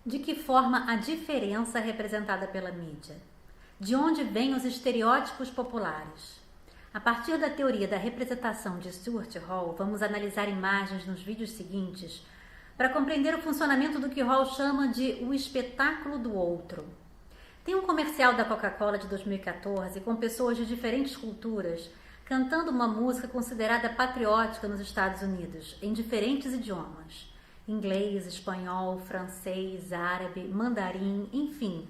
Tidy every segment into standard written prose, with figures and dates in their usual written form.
De que forma a diferença é representada pela mídia? De onde vêm os estereótipos populares? A partir da teoria da representação de Stuart Hall, vamos analisar imagens nos vídeos seguintes para compreender o funcionamento do que Hall chama de o espetáculo do outro. Tem um comercial da Coca-Cola de 2014 com pessoas de diferentes culturas cantando uma música considerada patriótica nos Estados Unidos, em diferentes idiomas. Inglês, espanhol, francês, árabe, mandarim, enfim,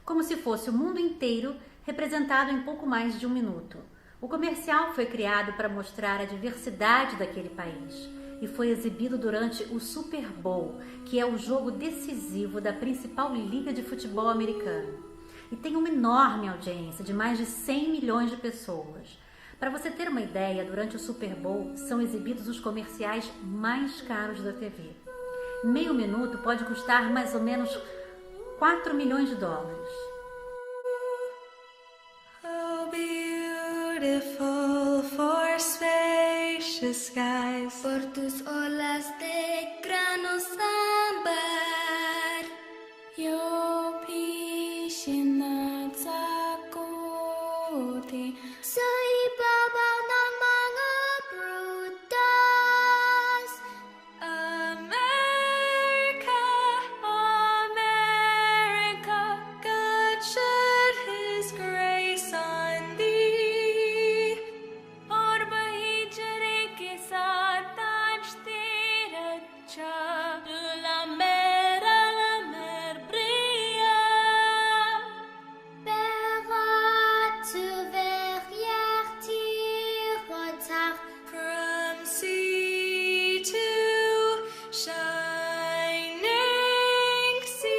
como se fosse o mundo inteiro representado em pouco mais de um minuto. O comercial foi criado para mostrar a diversidade daquele país e foi exibido durante o Super Bowl, que é o jogo decisivo da principal liga de futebol americano. E tem uma enorme audiência de mais de 100 milhões de pessoas. Para você ter uma ideia, durante o Super Bowl são exibidos os comerciais mais caros da TV. Meio minuto pode custar mais ou menos 4 milhões de dólares. Oh, beautiful for spacious skies, por tus olas de grano sambar, yo piscina sakuti, sa ibabaw ng mga prutas. America, America, God shed His grace on thee. और वही जरे के साथ आज तेरा चाँद la mer brilla. Berat verjaagt tierentag, From sea to shining sea.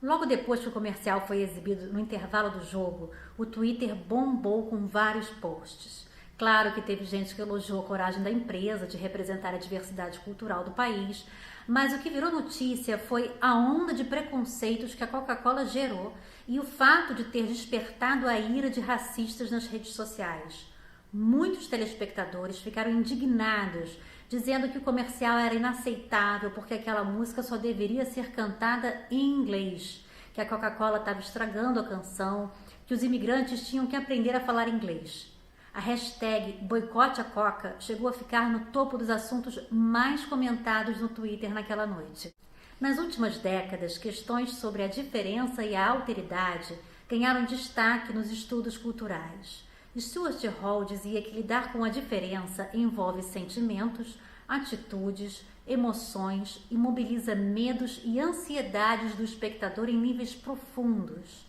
Logo depois que o comercial foi exibido no intervalo do jogo, o Twitter bombou com vários posts. Claro que teve gente que elogiou a coragem da empresa de representar a diversidade cultural do país, mas o que virou notícia foi a onda de preconceitos que a Coca-Cola gerou e o fato de ter despertado a ira de racistas nas redes sociais. Muitos telespectadores ficaram indignados, dizendo que o comercial era inaceitável porque aquela música só deveria ser cantada em inglês, que a Coca-Cola estava estragando a canção, que os imigrantes tinham que aprender a falar inglês. A hashtag Boicote a Coca chegou a ficar no topo dos assuntos mais comentados no Twitter naquela noite. Nas últimas décadas, questões sobre a diferença e a alteridade ganharam destaque nos estudos culturais. Stuart Hall dizia que lidar com a diferença envolve sentimentos, atitudes, emoções e mobiliza medos e ansiedades do espectador em níveis profundos.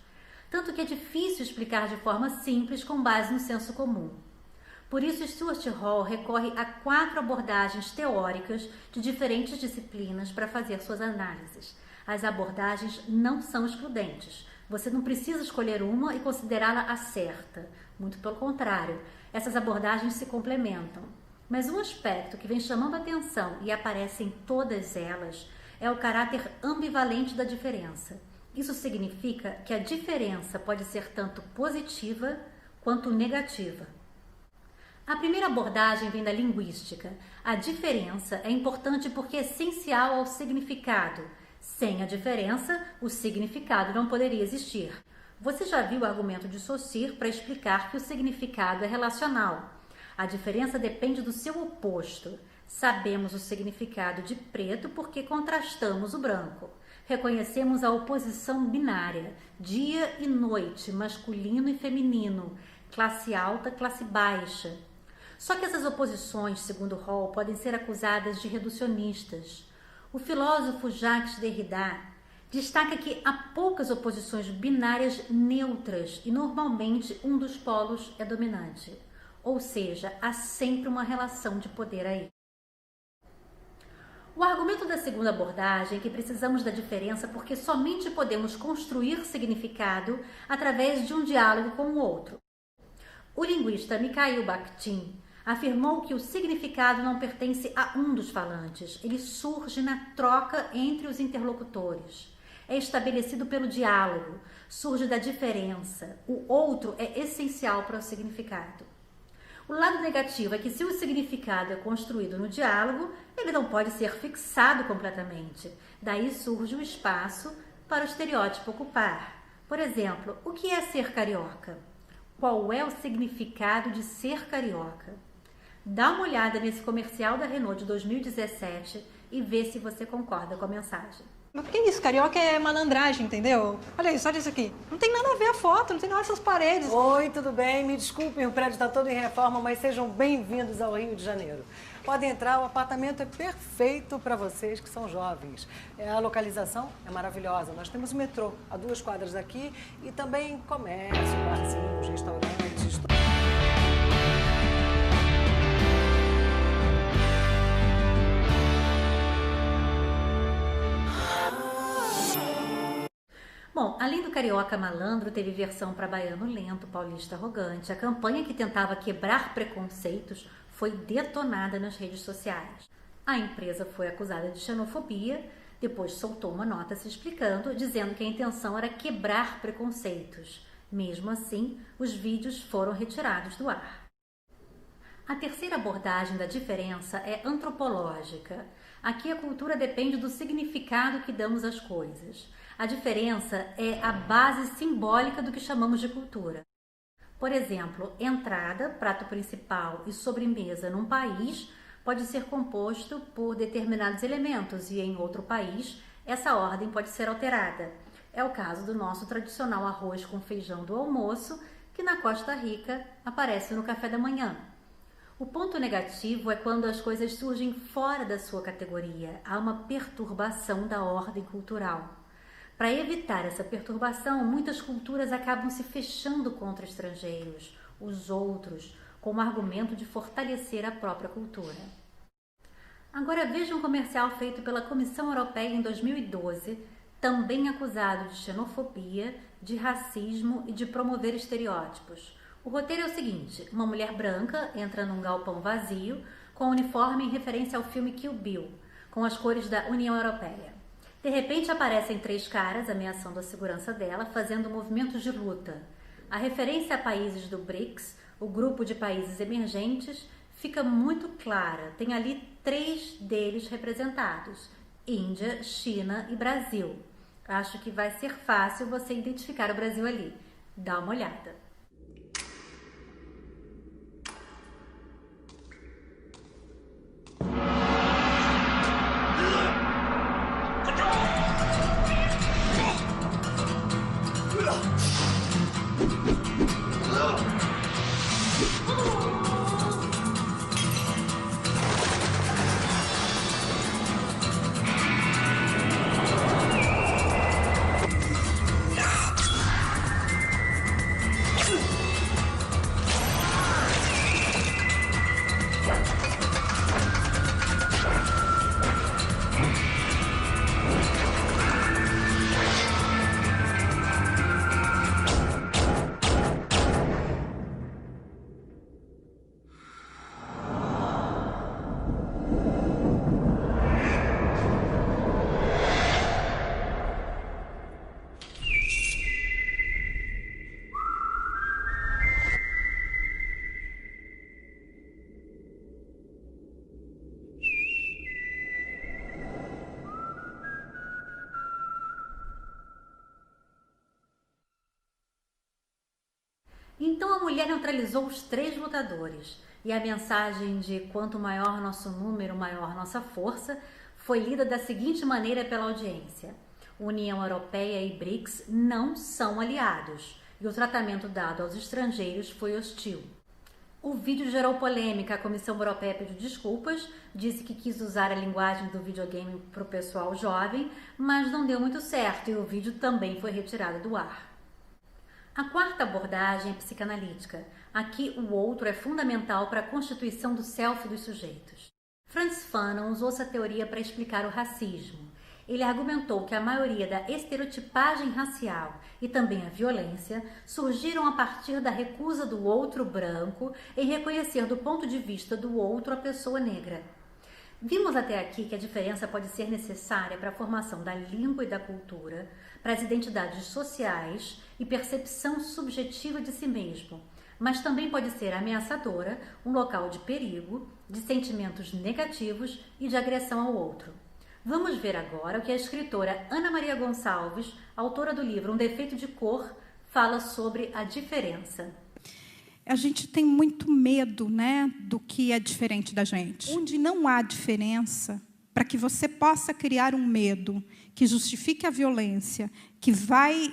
Tanto que é difícil explicar de forma simples com base no senso comum. Por isso, Stuart Hall recorre a 4 abordagens teóricas de diferentes disciplinas para fazer suas análises. As abordagens não são excludentes. Você não precisa escolher uma e considerá-la a certa. Muito pelo contrário, essas abordagens se complementam. Mas um aspecto que vem chamando a atenção e aparece em todas elas é o caráter ambivalente da diferença. Isso significa que a diferença pode ser tanto positiva quanto negativa. A primeira abordagem vem da linguística. A diferença é importante porque é essencial ao significado. Sem a diferença, o significado não poderia existir. Você já viu o argumento de Saussure para explicar que o significado é relacional. A diferença depende do seu oposto. Sabemos o significado de preto porque contrastamos o branco. Reconhecemos a oposição binária, dia e noite, masculino e feminino, classe alta, classe baixa. Só que essas oposições, segundo Hall, podem ser acusadas de reducionistas. O filósofo Jacques Derrida destaca que há poucas oposições binárias neutras e normalmente um dos polos é dominante. Ou seja, há sempre uma relação de poder aí. O argumento da segunda abordagem é que precisamos da diferença porque somente podemos construir significado através de um diálogo com o outro. O linguista Mikhail Bakhtin afirmou que o significado não pertence a um dos falantes, ele surge na troca entre os interlocutores. É estabelecido pelo diálogo, surge da diferença. O outro é essencial para o significado. O lado negativo é que se o significado é construído no diálogo, ele não pode ser fixado completamente. Daí surge o espaço para o estereótipo ocupar. Por exemplo, o que é ser carioca? Qual é o significado de ser carioca? Dá uma olhada nesse comercial da Renault de 2017 e vê se você concorda com a mensagem. Mas que isso? Carioca é malandragem, entendeu? Olha isso aqui. Não tem nada a ver a foto, não tem nada essas paredes. Oi, tudo bem? Me desculpem, o prédio está todo em reforma, mas sejam bem-vindos ao Rio de Janeiro. Podem entrar, o apartamento é perfeito para vocês que são jovens. A localização é maravilhosa. Nós temos o metrô a 2 quadras daqui e também comércio, barzinhos, restaurantes. Bom, além do carioca malandro, teve versão para baiano lento, paulista arrogante. A campanha que tentava quebrar preconceitos foi detonada nas redes sociais. A empresa foi acusada de xenofobia, depois soltou uma nota se explicando, dizendo que a intenção era quebrar preconceitos. Mesmo assim, os vídeos foram retirados do ar. A terceira abordagem da diferença é antropológica. Aqui a cultura depende do significado que damos às coisas. A diferença é a base simbólica do que chamamos de cultura. Por exemplo, entrada, prato principal e sobremesa num país pode ser composto por determinados elementos e em outro país essa ordem pode ser alterada. É o caso do nosso tradicional arroz com feijão do almoço, que na Costa Rica aparece no café da manhã. O ponto negativo é quando as coisas surgem fora da sua categoria, há uma perturbação da ordem cultural. Para evitar essa perturbação, muitas culturas acabam se fechando contra estrangeiros, os outros, com o argumento de fortalecer a própria cultura. Agora veja um comercial feito pela Comissão Europeia em 2012, também acusado de xenofobia, de racismo e de promover estereótipos. O roteiro é o seguinte: uma mulher branca entra num galpão vazio com um uniforme em referência ao filme Kill Bill, com as cores da União Europeia. De repente aparecem 3 caras ameaçando a segurança dela, fazendo movimentos de luta. A referência a países do BRICS, o grupo de países emergentes, fica muito clara. Tem ali 3 deles representados: Índia, China e Brasil. Acho que vai ser fácil você identificar o Brasil ali. Dá uma olhada. Então a mulher neutralizou os 3 lutadores e a mensagem de quanto maior nosso número, maior nossa força foi lida da seguinte maneira pela audiência: União Europeia e BRICS não são aliados e o tratamento dado aos estrangeiros foi hostil. O vídeo gerou polêmica, a Comissão Europeia pediu desculpas, disse que quis usar a linguagem do videogame para o pessoal jovem, mas não deu muito certo e o vídeo também foi retirado do ar. A quarta abordagem é psicanalítica. Aqui o outro é fundamental para a constituição do self dos sujeitos. Frantz Fanon usou essa teoria para explicar o racismo. Ele argumentou que a maioria da estereotipagem racial e também a violência surgiram a partir da recusa do outro branco em reconhecer do ponto de vista do outro a pessoa negra. Vimos até aqui que a diferença pode ser necessária para a formação da língua e da cultura, para as identidades sociais e percepção subjetiva de si mesmo, mas também pode ser ameaçadora, um local de perigo, de sentimentos negativos e de agressão ao outro. Vamos ver agora o que a escritora Ana Maria Gonçalves, autora do livro Um Defeito de Cor, fala sobre a diferença. A gente tem muito medo, né, do que é diferente da gente. Onde não há diferença, para que você possa criar um medo que justifique a violência, que vai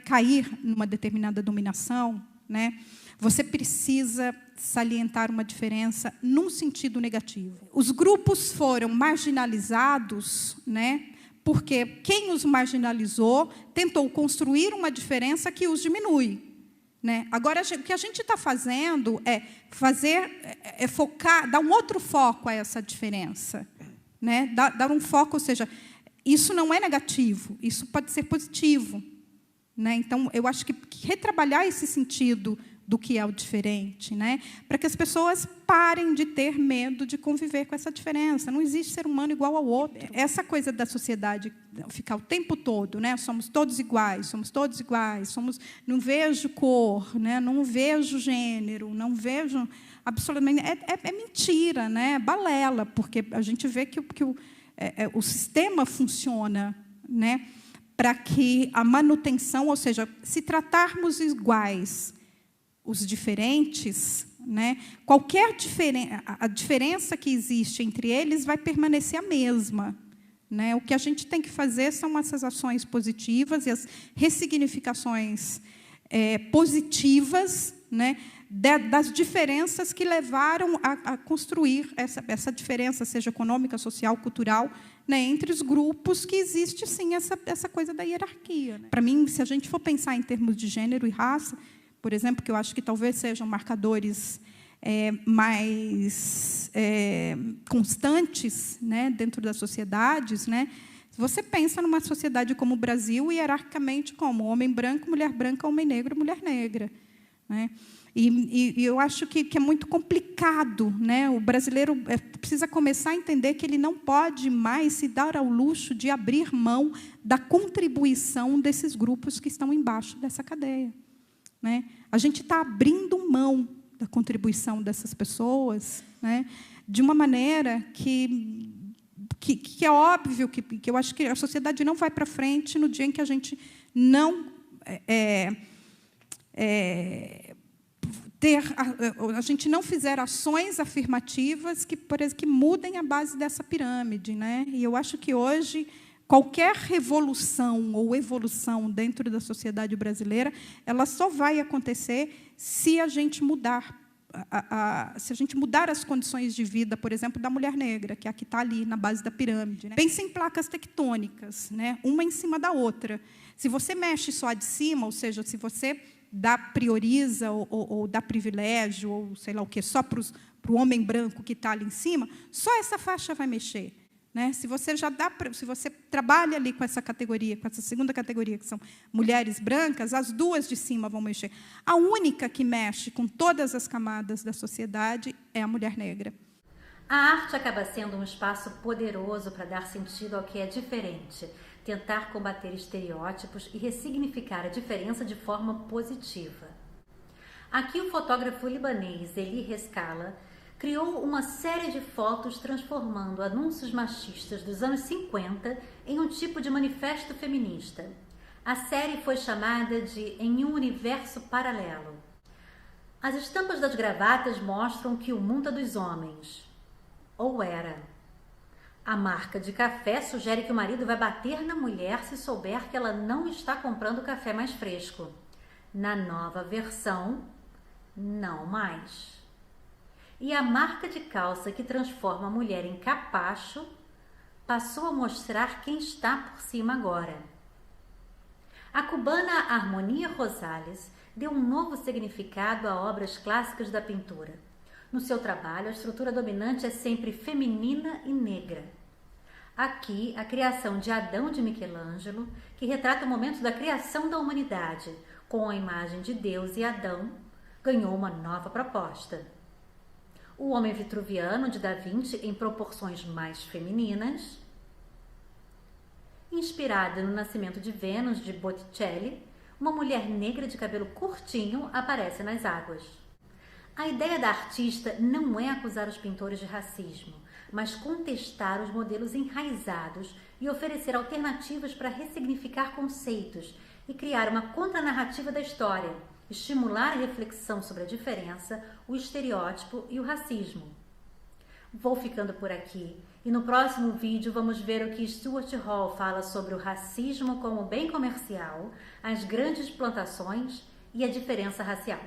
cair numa determinada dominação, né, você precisa salientar uma diferença num sentido negativo. Os grupos foram marginalizados, né, porque quem os marginalizou tentou construir uma diferença que os diminui. Né? Agora, o que a gente está fazendo é focar, dar um outro foco a essa diferença. Né? Dar um foco, ou seja, isso não é negativo, isso pode ser positivo. Né? Então, eu acho que retrabalhar esse sentido do que é o diferente, né? Para que as pessoas parem de ter medo de conviver com essa diferença. Não existe ser humano igual ao outro. Essa coisa da sociedade ficar o tempo todo, né? Somos todos iguais, não vejo cor, né? Não vejo gênero, não vejo absolutamente... É mentira, né? É balela, porque a gente vê que o sistema funciona, né? Para que a manutenção, ou seja, se tratarmos iguais os diferentes, né, a diferença que existe entre eles vai permanecer a mesma. Né? O que a gente tem que fazer são essas ações positivas e as ressignificações positivas, né, das diferenças que levaram a construir essa diferença, seja econômica, social, cultural, né, entre os grupos, que existe, sim, essa coisa da hierarquia. Né? Para mim, se a gente for pensar em termos de gênero e raça, por exemplo, que eu acho que talvez sejam marcadores mais constantes, né, dentro das sociedades, né? Você pensa numa sociedade como o Brasil, hierarquicamente como homem branco, mulher branca, homem negro, mulher negra. Né? E eu acho que é muito complicado. Né? O brasileiro precisa começar a entender que ele não pode mais se dar ao luxo de abrir mão da contribuição desses grupos que estão embaixo dessa cadeia. Né? A gente está abrindo mão da contribuição dessas pessoas, né, de uma maneira que é óbvio que eu acho que a sociedade não vai para frente no dia em que a gente não a gente não fizer ações afirmativas que mudem a base dessa pirâmide. Né? E eu acho que hoje qualquer revolução ou evolução dentro da sociedade brasileira, ela só vai acontecer se a gente mudar as condições de vida, por exemplo, da mulher negra, que é a que está ali na base da pirâmide. Né? Pense em placas tectônicas, né? Uma em cima da outra. Se você mexe só a de cima, ou seja, se você prioriza ou dá privilégio, ou sei lá o quê, só para o homem branco que está ali em cima, só essa faixa vai mexer. Né? Se você trabalha ali com essa categoria, com essa segunda categoria, que são mulheres brancas, as duas de cima vão mexer. A única que mexe com todas as camadas da sociedade é a mulher negra. A arte acaba sendo um espaço poderoso para dar sentido ao que é diferente, tentar combater estereótipos e ressignificar a diferença de forma positiva. Aqui o fotógrafo libanês Eli Rescala criou uma série de fotos transformando anúncios machistas dos anos 50 em um tipo de manifesto feminista. A série foi chamada de Em um Universo Paralelo. As estampas das gravatas mostram que o mundo é dos homens. Ou era. A marca de café sugere que o marido vai bater na mulher se souber que ela não está comprando café mais fresco. Na nova versão, não mais. E a marca de calça que transforma a mulher em capacho passou a mostrar quem está por cima agora. A cubana Harmonia Rosales deu um novo significado a obras clássicas da pintura. No seu trabalho, a estrutura dominante é sempre feminina e negra. Aqui, a criação de Adão de Michelangelo, que retrata o momento da criação da humanidade, com a imagem de Deus e Adão, ganhou uma nova proposta. O Homem Vitruviano, de Da Vinci, em proporções mais femininas. Inspirada no Nascimento de Vênus, de Botticelli, uma mulher negra de cabelo curtinho aparece nas águas. A ideia da artista não é acusar os pintores de racismo, mas contestar os modelos enraizados e oferecer alternativas para ressignificar conceitos e criar uma contranarrativa da história, estimular a reflexão sobre a diferença, o estereótipo e o racismo. Vou ficando por aqui e no próximo vídeo vamos ver o que Stuart Hall fala sobre o racismo como bem comercial, as grandes plantações e a diferença racial.